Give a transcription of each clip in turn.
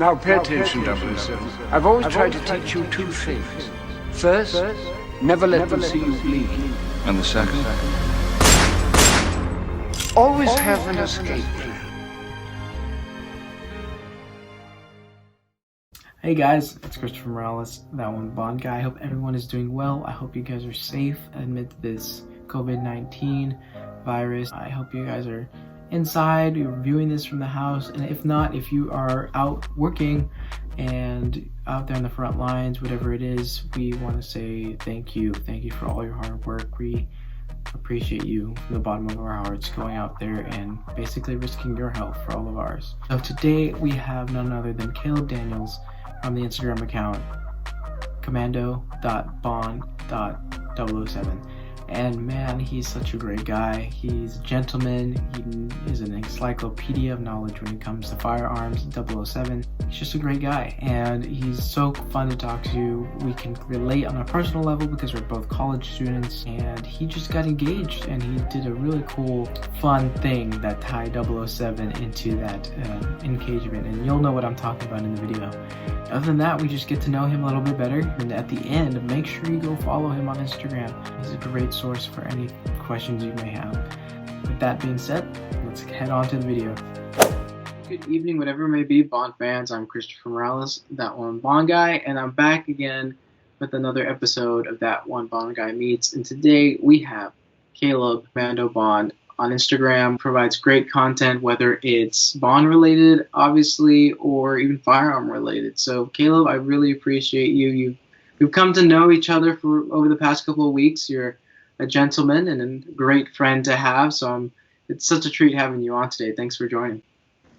Now pay attention, 007. I've always tried to teach you two things. First, never let them see you bleed. And the second? Always have an escape plan. Hey guys, it's Christopher Morales, that one Bond guy. I hope everyone is doing well. I hope you guys are safe amid this COVID-19 virus. I hope you guys are inside, you're viewing this from the house, and if not, if you are out working and out there on the front lines, whatever it is, we want to say thank you for all your hard work. We appreciate you from the bottom of our hearts going out there and basically risking your health for all of ours. So today we have none other than Caleb Daniels from the Instagram account commando.bond.007. And man, he's such a great guy. He's a gentleman. He is an encyclopedia of knowledge when it comes to firearms. 007. He's just a great guy, and he's so fun to talk to. We can relate on a personal level because we're both college students, and he just got engaged, and he did a really cool, fun thing that tied 007 into that engagement, and you'll know what I'm talking about in the video. Other than that, we just get to know him a little bit better, and at the end, make sure you go follow him on Instagram. He's a great source for any questions you may have. With that being said, let's head on to the video. Good evening, whatever it may be, Bond fans. I'm Christopher Morales, that one Bond guy, and I'm back again with another episode of That One Bond Guy Meets. And today we have Caleb CommandoBond on Instagram. Provides great content, whether it's Bond related, obviously, or even firearm related. So Caleb, I really appreciate you. We've come to know each other for over the past couple of weeks. You're a gentleman and a great friend to have, so it's such a treat having you on today. Thanks for joining.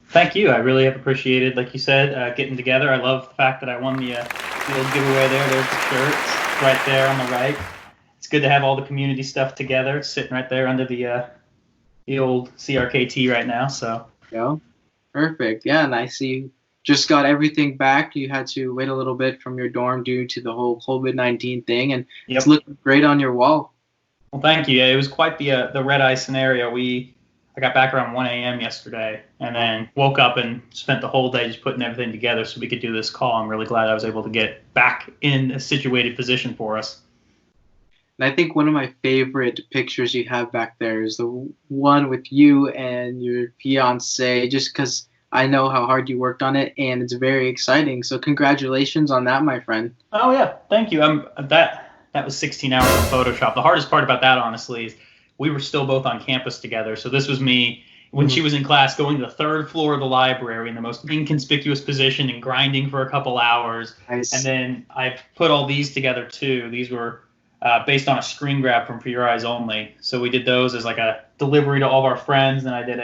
Thank you. I really have appreciated, like you said, getting together. I love the fact that I won the old giveaway there. There's the shirts right there on the right. It's good to have all the community stuff together. It's sitting right there under the old CRKT right now. So yeah, perfect. Yeah, and I see you just got everything back. You had to wait a little bit from your dorm due to the whole COVID-19 thing, and It's looking great on your wall. Well, thank you. It was quite the red eye scenario. I got back around 1 a.m. yesterday, and then woke up and spent the whole day just putting everything together so we could do this call. I'm really glad I was able to get back in a situated position for us. And I think one of my favorite pictures you have back there is the one with you and your fiance, just because I know how hard you worked on it, and it's very exciting. So congratulations on that, my friend. Oh, yeah. Thank you. That was 16 hours on Photoshop. The hardest part about that, honestly, is we were still both on campus together. So this was me when she was in class going to the third floor of the library in the most inconspicuous position and grinding for a couple hours. Nice. And then I put all these together, too. These were based on a screen grab from For Your Eyes Only. So we did those as like a delivery to all of our friends. And I did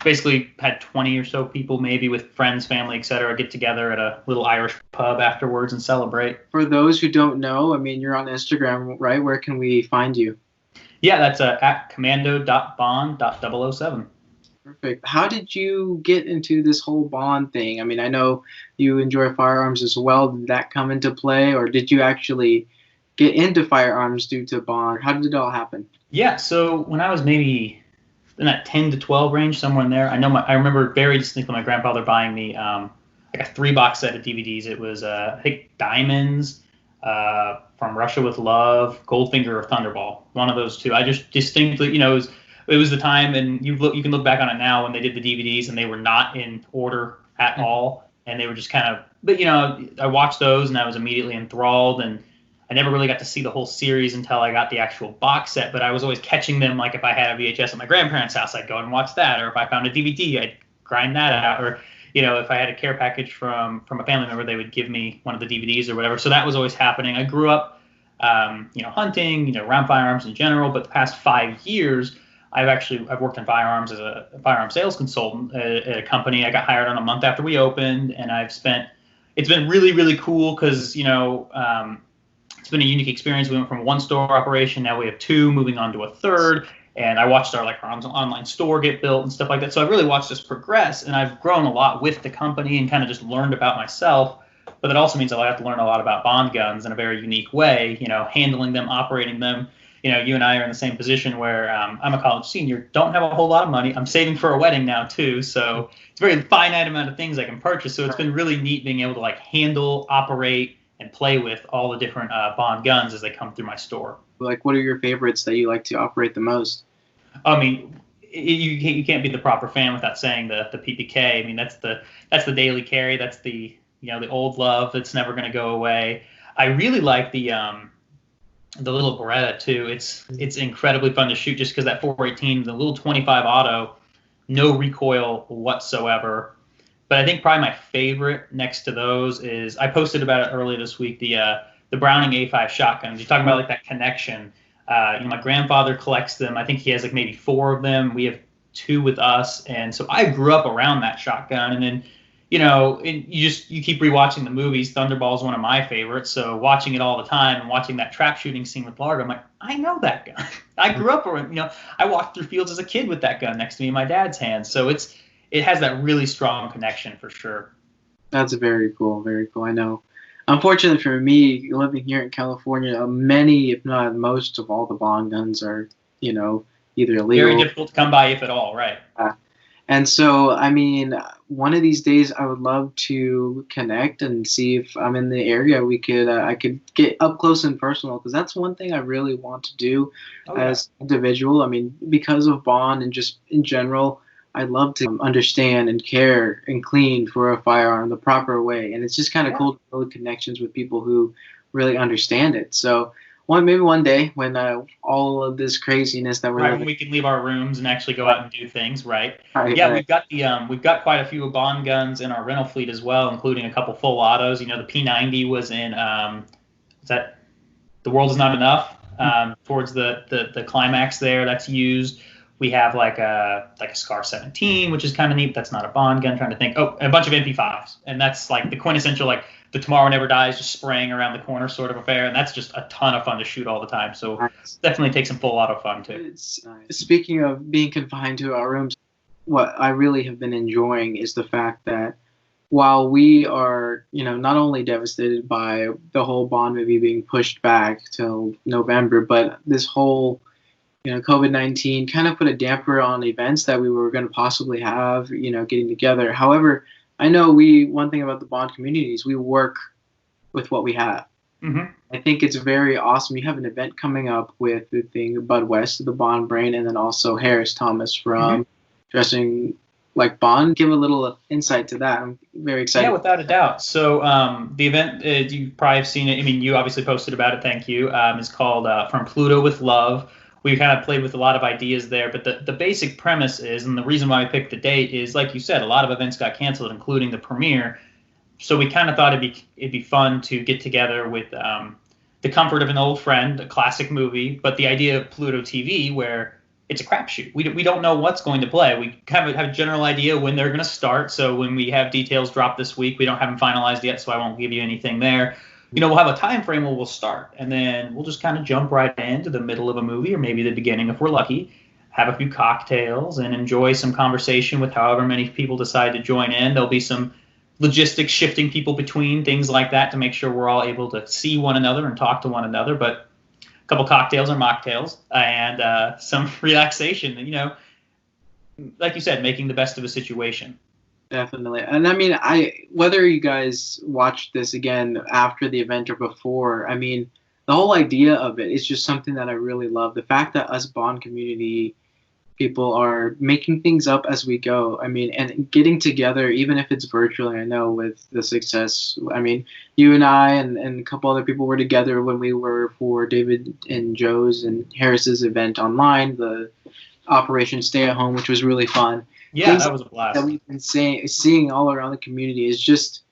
basically had 20 or so people, maybe with friends, family, etc., get together at a little Irish pub afterwards and celebrate. For those who don't know, I mean, you're on Instagram, right? Where can we find you? Yeah, that's at commando.bond.007. Perfect. How did you get into this whole Bond thing? I mean, I know you enjoy firearms as well. Did that come into play, or did you actually get into firearms due to Bond? How did it all happen? Yeah, so when I was maybe in that 10 to 12 range, somewhere in there. I remember very distinctly my grandfather buying me like a 3-box set of DVDs. It was I think Diamonds, From Russia with Love, Goldfinger, or Thunderball. One of those two. I just distinctly, it was the time, and you can look back on it now when they did the DVDs and they were not in order at all, and they were just kind of. But I watched those and I was immediately enthralled, and I never really got to see the whole series until I got the actual box set, but I was always catching them. Like if I had a VHS at my grandparents' house, I'd go and watch that, or if I found a DVD, I'd grind that out, or if I had a care package from a family member, they would give me one of the DVDs or whatever. So that was always happening. I grew up, hunting, around firearms in general, but the past 5 years, I've worked in firearms as a firearm sales consultant at a company. I got hired on a month after we opened, and it's been really, really cool because, it's been a unique experience. We went from one store operation, now we have 2, moving on to a third. And I watched our online store get built and stuff like that. So I've really watched this progress, and I've grown a lot with the company and kind of just learned about myself. But that also means I have to learn a lot about Bond guns in a very unique way, handling them, operating them, you and I are in the same position where I'm a college senior, don't have a whole lot of money. I'm saving for a wedding now too, so it's a very finite amount of things I can purchase. So it's been really neat being able to like handle, operate, and play with all the different Bond guns as they come through my store. Like, what are your favorites that you like to operate the most? I mean, you can't be the proper fan without saying the PPK. I mean, that's the daily carry. That's the the old love that's never going to go away. I really like the little Beretta too. It's incredibly fun to shoot just because that 418, the little 25 auto, no recoil whatsoever. But I think probably my favorite next to those is, I posted about it earlier this week, the Browning A5 shotguns. You're talking about like that connection. My grandfather collects them. I think he has like maybe 4 of them. We have 2 with us, and so I grew up around that shotgun. And then, you keep rewatching the movies. Thunderball is one of my favorites. So watching it all the time and watching that trap shooting scene with Largo, I'm like, I know that gun. I grew up around. I walked through fields as a kid with that gun next to me in my dad's hands. So it has that really strong connection for sure. That's very cool. Very cool. I know. Unfortunately for me, living here in California, many, if not most, of all the Bond guns are, either illegal. Very difficult to come by, if at all, right? And so, I mean, one of these days, I would love to connect and see if I'm in the area. I could get up close and personal, because that's one thing I really want to do as an individual. I mean, because of Bond and just in general, I'd love to understand and care and clean for a firearm the proper way. And it's just kind of cool to build connections with people who really understand it. So maybe one day when all of this craziness that we're right, when we can leave our rooms and actually go out and do things, right? We've got quite a few Bond guns in our rental fleet as well, including a couple full autos. The P90 was in The World Is Not Enough, towards the climax there. That's used. We have like a Scar 17, which is kind of neat. That's not a Bond gun. Trying to think. Oh, and a bunch of MP5s, and that's like the quintessential like the Tomorrow Never Dies, just spraying around the corner sort of affair. And that's just a ton of fun to shoot all the time. So definitely take some full auto fun too. Speaking of being confined to our rooms, what I really have been enjoying is the fact that while we are, not only devastated by the whole Bond movie being pushed back till November, but this whole COVID-19 kind of put a damper on events that we were going to possibly have, getting together. However, I know one thing about the Bond community is we work with what we have. Mm-hmm. I think it's very awesome. You have an event coming up with the thing, Bud West, the Bond Brain, and then also Harris Thomas from Dressing Like Bond. Give a little insight to that. I'm very excited. Yeah, without a doubt. So the event, you've probably have seen it. I mean, you obviously posted about it. Thank you. It's called From Pluto with Love. We kind of played with a lot of ideas there, but the basic premise is, and the reason why we picked the date is, like you said, a lot of events got canceled, including the premiere. So we kind of thought it'd be fun to get together with the comfort of an old friend, a classic movie, but the idea of Pluto TV, where it's a crapshoot. We don't know what's going to play. We kind of have a general idea when they're going to start. So when we have details drop this week, we don't have them finalized yet, so I won't give you anything there. We'll have a time frame where we'll start, and then we'll just kind of jump right into the middle of a movie, or maybe the beginning if we're lucky, have a few cocktails, and enjoy some conversation with however many people decide to join in. There'll be some logistics shifting people between, things like that, to make sure we're all able to see one another and talk to one another. But a couple cocktails or mocktails and some relaxation, like you said, making the best of a situation. Definitely. And I mean, whether you guys watched this again after the event or before, I mean, the whole idea of it is just something that I really love. The fact that us Bond community people are making things up as we go. I mean, and getting together, even if it's virtually, I know with the success, I mean, you and I and a couple other people were together when we were for David and Joe's and Harris's event online, the Operation Stay at Home, which was really fun. Yeah, that was a blast. That we've been seeing all around the community is just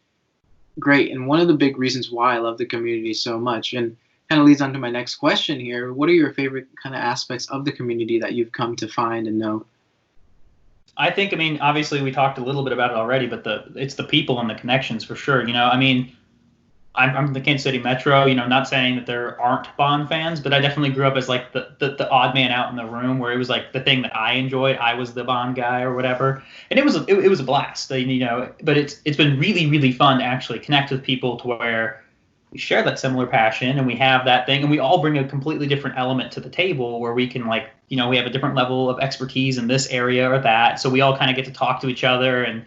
great. And one of the big reasons why I love the community so much, and kind of leads on to my next question here, what are your favorite kind of aspects of the community that you've come to find and know? I think, obviously we talked a little bit about it already, but it's the people and the connections for sure. I'm from the Kansas City Metro, not saying that there aren't Bond fans, but I definitely grew up as like the odd man out in the room, where it was like the thing that I enjoyed. I was the Bond guy or whatever. And it was a blast, but it's been really, really fun to actually connect with people to where we share that similar passion, and we have that thing, and we all bring a completely different element to the table where we can, like, you know, we have a different level of expertise in this area or that. So we all kind of get to talk to each other, and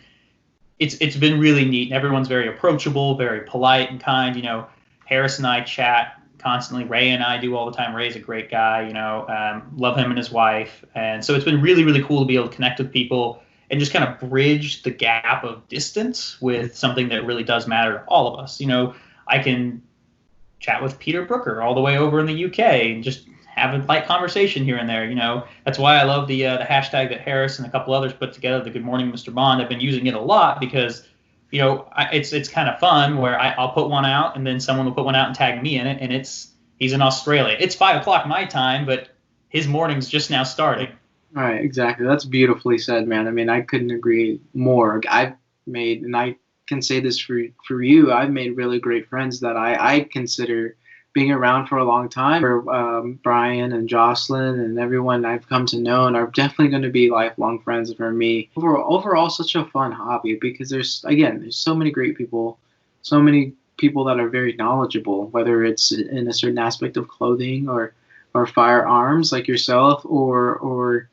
it's been really neat. And everyone's very approachable, very polite and kind. You know, Harris and I chat constantly. Ray and I do all the time. Ray's a great guy, you know, love him and his wife. And so it's been really, really cool to be able to connect with people and just kind of bridge the gap of distance with something that really does matter to all of us. You know, I can chat with Peter Brooker all the way over in the UK and just have a light conversation here and there. You know, that's why I love the hashtag that Harris and a couple others put together, the Good Morning Mr. Bond. I've been using it a lot because, you know, it's kind of fun where I'll put one out and then someone will put one out and tag me in it, and he's in Australia. It's 5 o'clock my time, but his morning's just now starting. Right, exactly. That's beautifully said, man. I mean, I couldn't agree more. I've made, and I can say this for you, I've made really great friends that I consider being around for a long time. For Brian and Jocelyn and everyone I've come to know and are definitely going to be lifelong friends for me. Overall, such a fun hobby because there's so many great people, so many people that are very knowledgeable, whether it's in a certain aspect of clothing or firearms like yourself or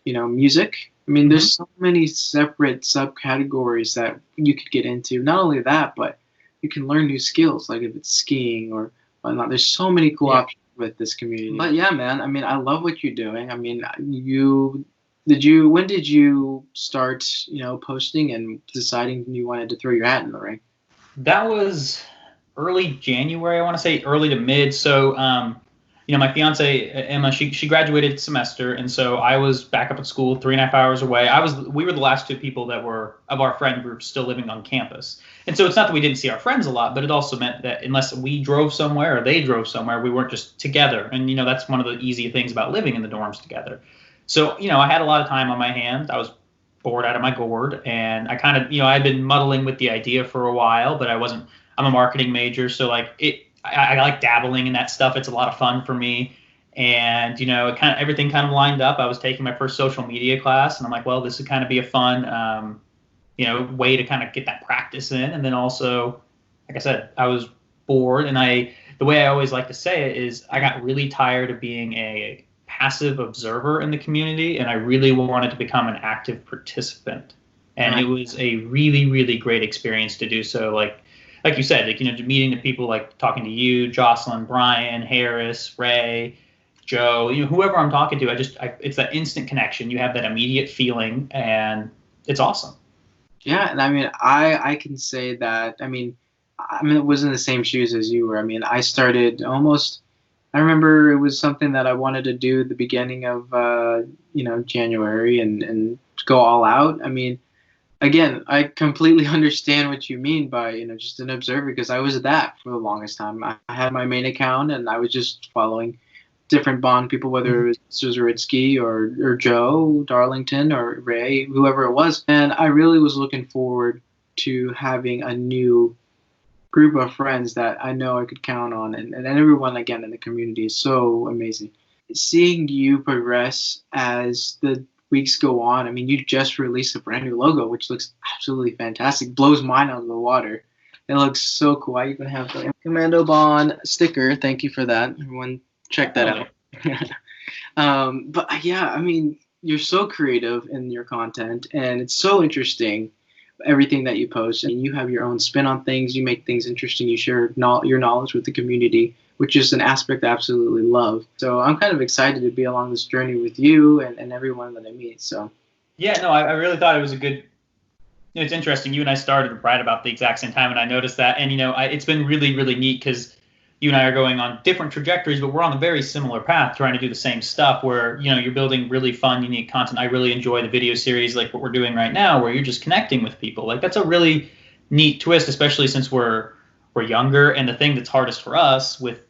you know, music. I mean, there's so many separate subcategories that you could get into. Not only that, but you can learn new skills, like if it's skiing or whatnot. There's so many cool options with this community. But yeah, man, I mean, I love what you're doing. I mean, when did you start, you know, posting and deciding you wanted to throw your hat in the ring? That was early January, I want to say early to mid. So, you know, my fiance Emma, she graduated semester, and so I was back up at school 3.5 hours away. We were the last two people that were of our friend group still living on campus, and so it's not that we didn't see our friends a lot, but it also meant that unless we drove somewhere or they drove somewhere, we weren't just together. And you know, that's one of the easy things about living in the dorms together. So you know, I had a lot of time on my hands. I was bored out of my gourd, and I kind of, you know, I'd been muddling with the idea for a while, but I'm a marketing major, so like I like dabbling in that stuff. It's a lot of fun for me. And, you know, everything kind of lined up. I was taking my first social media class, and I'm like, well, this would kind of be a fun, you know, way to kind of get that practice in. And then also, like I said, I was bored. And the way I always like to say it is I got really tired of being a passive observer in the community, and I really wanted to become an active participant. And it was a really, really great experience to do so. Like you said, like, you know, meeting the people, like talking to you, Jocelyn, Brian, Harris, Ray, Joe, you know, whoever I'm talking to, it's that instant connection. You have that immediate feeling, and it's awesome. Yeah, and I mean, I can say that. I mean, it was in the same shoes as you were. I mean, I started almost. I remember it was something that I wanted to do at the beginning of you know, January and go all out. I mean. Again, I completely understand what you mean by, you know, just an observer, because I was that for the longest time. I had my main account and I was just following different Bond people, whether it was Zuzaritsky or Joe, Darlington, or Ray, whoever it was. And I really was looking forward to having a new group of friends that I know I could count on. And everyone, again, in the community is so amazing. Seeing you progress as the weeks go on. I mean, you just released a brand new logo, which looks absolutely fantastic. Blows mine out of the water. It looks so cool. I even have the CommandoBond sticker. Thank you for that. Everyone, check that out. But yeah, I mean, you're so creative in your content, and it's so interesting, everything that you post. And you have your own spin on things. You make things interesting. You share your knowledge with the community, which is an aspect I absolutely love. So I'm kind of excited to be along this journey with you and everyone that I meet. So yeah, no, I really thought it was a good, you know, it's interesting. You and I started right about the exact same time, and I noticed that. And, you know, it's been really, really neat because you and I are going on different trajectories, but we're on a very similar path trying to do the same stuff where, you know, you're building really fun, unique content. I really enjoy the video series like what we're doing right now where you're just connecting with people. Like, that's a really neat twist, especially since we're younger, and the thing that's hardest for us with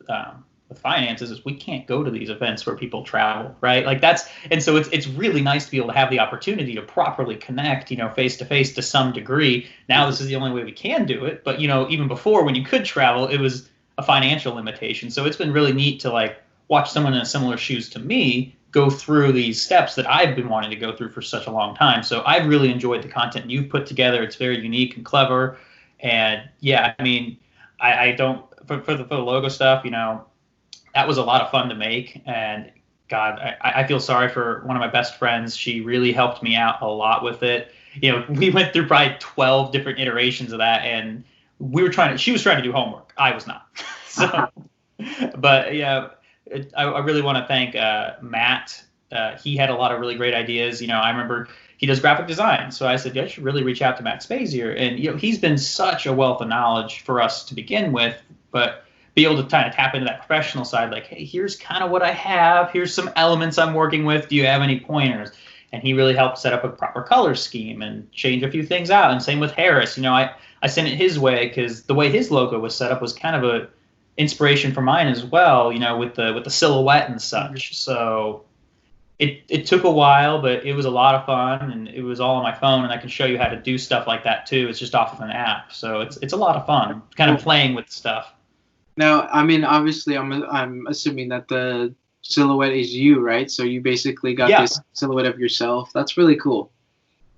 finances is we can't go to these events where people travel, right? Like and so it's really nice to be able to have the opportunity to properly connect, you know, face to face to some degree. Now this is the only way we can do it, but you know, even before when you could travel, it was a financial limitation. So it's been really neat to like watch someone in similar shoes to me go through these steps that I've been wanting to go through for such a long time. So I've really enjoyed the content you've put together. It's very unique and clever, and yeah, I mean, I don't for the logo stuff, you know, that was a lot of fun to make. And God, I feel sorry for one of my best friends. She really helped me out a lot with it. You know, we went through probably 12 different iterations of that, and she was trying to do homework. I was not. So, but yeah, I really want to thank Matt. He had a lot of really great ideas. You know, I remember he does graphic design. So I said, yeah, I should really reach out to Matt Spazier. And, you know, he's been such a wealth of knowledge for us to begin with, but be able to kind of tap into that professional side, like, hey, here's kind of what I have. Here's some elements I'm working with. Do you have any pointers? And he really helped set up a proper color scheme and change a few things out. And same with Harris. You know, I sent it his way because the way his logo was set up was kind of a inspiration for mine as well, you know, with the silhouette and such. So it took a while, but it was a lot of fun, and it was all on my phone, and I can show you how to do stuff like that too. It's just off of an app. So it's a lot of fun kind of playing with stuff. Now, I mean, obviously, I'm assuming that the silhouette is you, right? So you basically got this silhouette of yourself. That's really cool.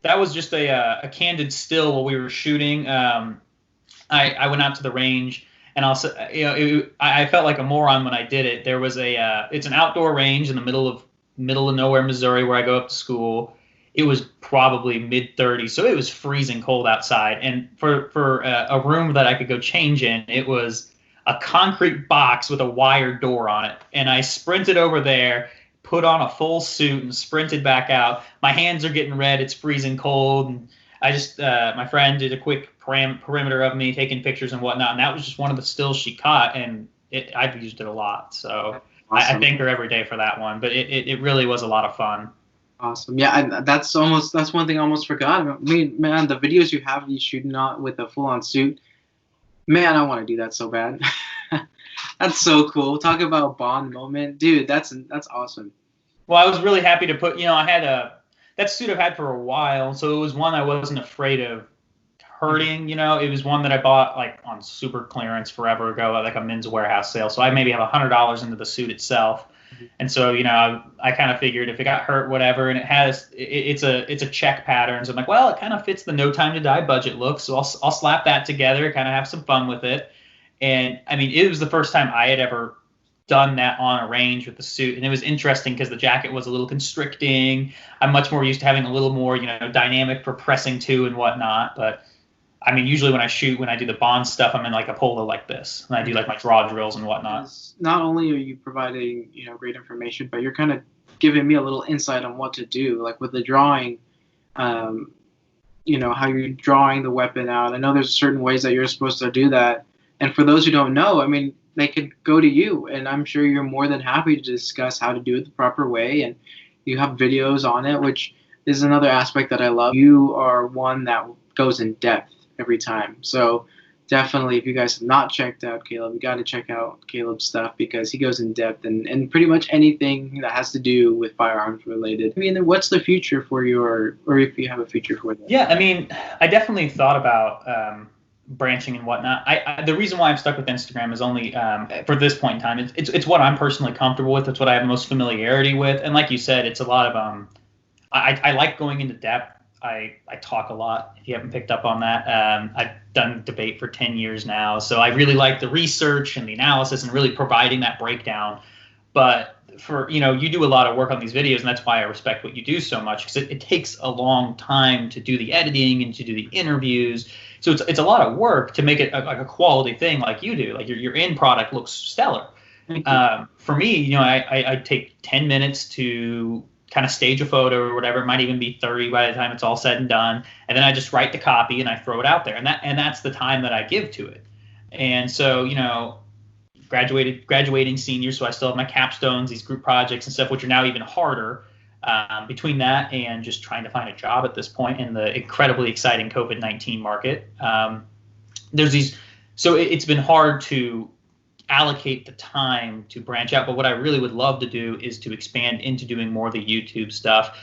That was just a candid still while we were shooting. I went out to the range, and also, you know, I felt like a moron when I did it. There was it's an outdoor range in the middle of nowhere, Missouri, where I go up to school. It was probably mid-30s, so it was freezing cold outside. And for a room that I could go change in, it was a concrete box with a wire door on it. And I sprinted over there, put on a full suit, and sprinted back out. My hands are getting red. It's freezing cold. And I just, my friend did a quick perimeter of me, taking pictures and whatnot. And that was just one of the stills she caught. And I've used it a lot. So awesome. I thank her every day for that one. But it really was a lot of fun. Awesome. Yeah, and that's one thing I almost forgot. I mean, man, the videos you have you shooting out with a full-on suit, man, I want to do that so bad. That's so cool. Talk about Bond moment. Dude, that's awesome. Well, I was really happy to put, you know, I had that suit I've had for a while, so it was one I wasn't afraid of hurting, you know. It was one that I bought like on super clearance forever ago at like a Men's Warehouse sale. So I maybe have $100 into the suit itself. And so, you know, I kind of figured if it got hurt, whatever, and it's a check pattern. So I'm like, well, it kind of fits the No Time to Die budget look. So I'll slap that together, kind of have some fun with it. And I mean, it was the first time I had ever done that on a range with the suit. And it was interesting because the jacket was a little constricting. I'm much more used to having a little more, you know, dynamic for pressing to and whatnot. But I mean, usually when I do the Bond stuff, I'm in like a polo like this, and I do like my draw drills and whatnot. Not only are you providing, you know, great information, but you're kind of giving me a little insight on what to do, like with the drawing, you know, how you're drawing the weapon out. I know there's certain ways that you're supposed to do that, and for those who don't know, I mean, they could go to you, and I'm sure you're more than happy to discuss how to do it the proper way, and you have videos on it, which is another aspect that I love. You are one that goes in depth every time. So definitely, if you guys have not checked out Caleb, you got to check out Caleb's stuff because he goes in depth and pretty much anything that has to do with firearms related. I mean, what's the future for or if you have a future for that? Yeah, I mean, I definitely thought about branching and whatnot. The reason why I'm stuck with Instagram is only for this point in time. It's what I'm personally comfortable with. It's what I have the most familiarity with. And like you said, it's a lot of I like going into depth. I talk a lot, if you haven't picked up on that. I've done debate for 10 years now, so I really like the research and the analysis and really providing that breakdown. But for, you know, you do a lot of work on these videos, and that's why I respect what you do so much, because it takes a long time to do the editing and to do the interviews. So it's a lot of work to make it like a quality thing like you do. Like your end product looks stellar. For me, you know, I take 10 minutes to kind of stage a photo or whatever. It might even be 30 by the time it's all said and done. And then I just write the copy and I throw it out there. And that's the time that I give to it. And so, you know, graduating senior, so I still have my capstones, these group projects and stuff, which are now even harder. Between that and just trying to find a job at this point in the incredibly exciting COVID-19 market, it's been hard to allocate the time to branch out. But what I really would love to do is to expand into doing more of the YouTube stuff.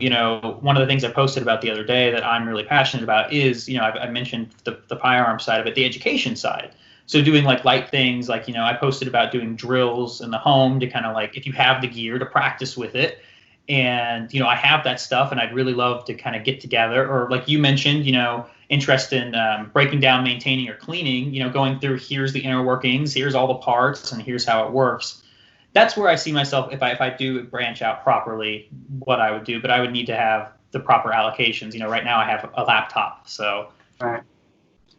You know, one of the things I posted about the other day that I'm really passionate about is, you know, I mentioned the firearm side of it, the education side. So doing like light things, like, you know, I posted about doing drills in the home to kind of like, if you have the gear, to practice with it. And, you know, I have that stuff and I'd really love to kind of get together, or like you mentioned, you know, interest in breaking down, maintaining, or cleaning, going through, here's the inner workings, here's all the parts, and here's how it works. That's where I see myself, if I do branch out properly, what I would do. But I would need to have the proper allocations. Right now I have a laptop, so. All right.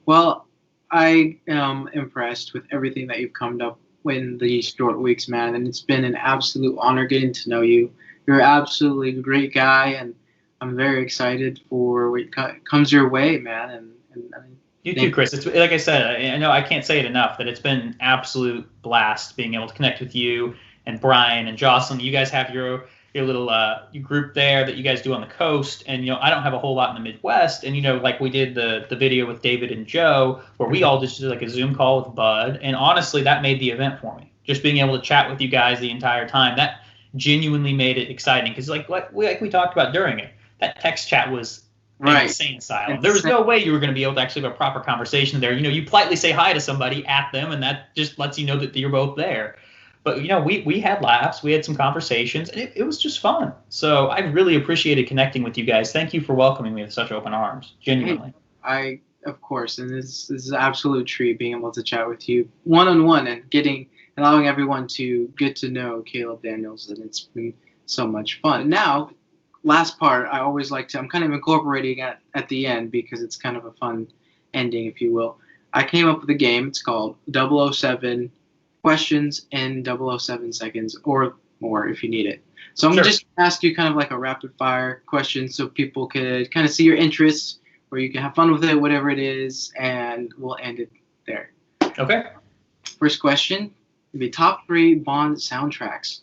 Well, I am impressed with everything that you've come up in these short weeks, man, and it's been an absolute honor getting to know you. You're absolutely a great guy, and I'm very excited for what comes your way, man. And you too, Chris. It's like I said, I know I can't say it enough that it's been an absolute blast being able to connect with you and Brian and Jocelyn. You guys have your little group there that you guys do on the coast, and I don't have a whole lot in the Midwest, and like we did the video with David and Joe where we all just did like a Zoom call with Bud, and honestly that made the event for me. Just being able to chat with you guys the entire time, that genuinely made it exciting, because like we talked about during it, that text chat was insane asylum. There was no way you were going to be able to actually have a proper conversation there. You politely say hi to somebody at them, and that just lets you know that you're both there. But, we had laughs, we had some conversations, and it was just fun. So I really appreciated connecting with you guys. Thank you for welcoming me with such open arms, genuinely. Of course, and this is an absolute treat being able to chat with you one-on-one and allowing everyone to get to know Caleb Daniels, and it's been so much fun. Now, last part, I always like to, I'm kind of incorporating at the end because it's kind of a fun ending, if you will. I came up with a game. It's called 007 questions in 007 seconds or more if you need it. So I'm just going to ask you kind of like a rapid fire question so people could kind of see your interests, where you can have fun with it, whatever it is, and we'll end it there. Okay. First question would be top 3 Bond soundtracks.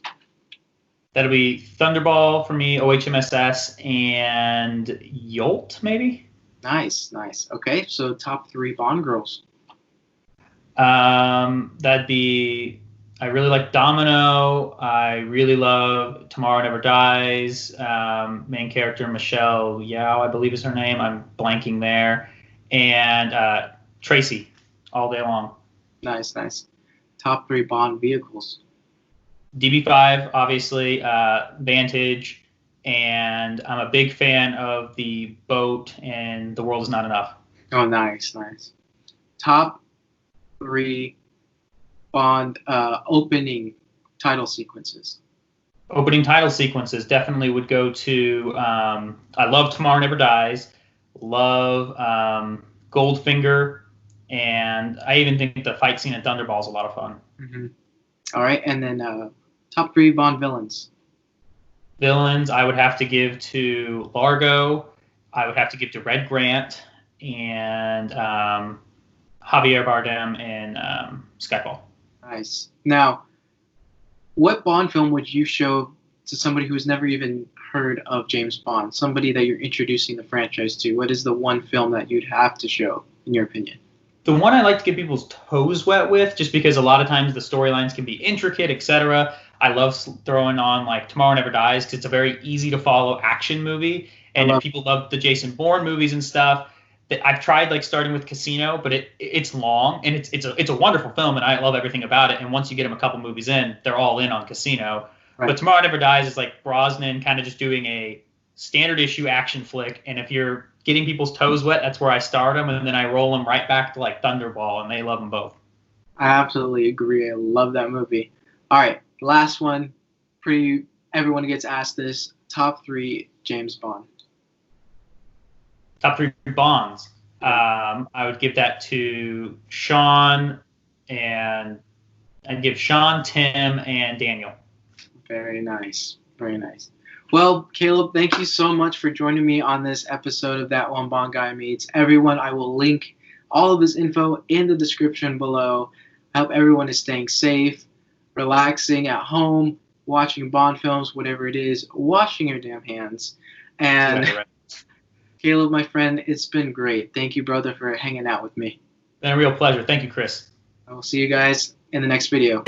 That'll be Thunderball for me, OHMSS, and Yolt, maybe? Nice. Okay, so top 3 Bond girls. That'd be, I really like Domino. I really love Tomorrow Never Dies. Main character Michelle Yao, I believe is her name. I'm blanking there. And Tracy, All Day Long. Nice. Top 3 Bond vehicles. DB5, obviously, Vantage, and I'm a big fan of the boat and The World Is Not Enough. Oh, nice. Top 3 Bond opening title sequences. Opening title sequences definitely would go to, I love Tomorrow Never Dies, love Goldfinger, and I even think the fight scene at Thunderball is a lot of fun. Mm-hmm. All right, and then top 3 Bond villains. Villains, I would have to give to Largo, I would have to give to Red Grant, and Javier Bardem in Skyfall. Nice. Now, what Bond film would you show to somebody who's never even heard of James Bond, somebody that you're introducing the franchise to? What is the one film that you'd have to show, in your opinion? The one I like to get people's toes wet with, just because a lot of times the storylines can be intricate, etc. I love throwing on like Tomorrow Never Dies because it's a very easy to follow action movie, and if people love the Jason Bourne movies and stuff, I've tried like starting with Casino, but it's long and it's a wonderful film and I love everything about it. And once you get them a couple movies in, they're all in on Casino. Right. But Tomorrow Never Dies is like Brosnan kind of just doing a standard issue action flick, and if you're getting people's toes wet, that's where I start them, and then I roll them right back to like Thunderball, and they love them both. I absolutely agree. I love that movie. All right, last one. Everyone gets asked this. Top 3 James Bond. Top 3 Bonds. I would give that to Sean, and I'd give Sean, Tim, and Daniel. Very nice. Well, Caleb, thank you so much for joining me on this episode of That One Bond Guy Meets. Everyone, I will link all of this info in the description below. I hope everyone is staying safe, relaxing at home, watching Bond films, whatever it is, washing your damn hands. And right. Caleb, my friend, it's been great. Thank you, brother, for hanging out with me. Been a real pleasure. Thank you, Chris. I will see you guys in the next video.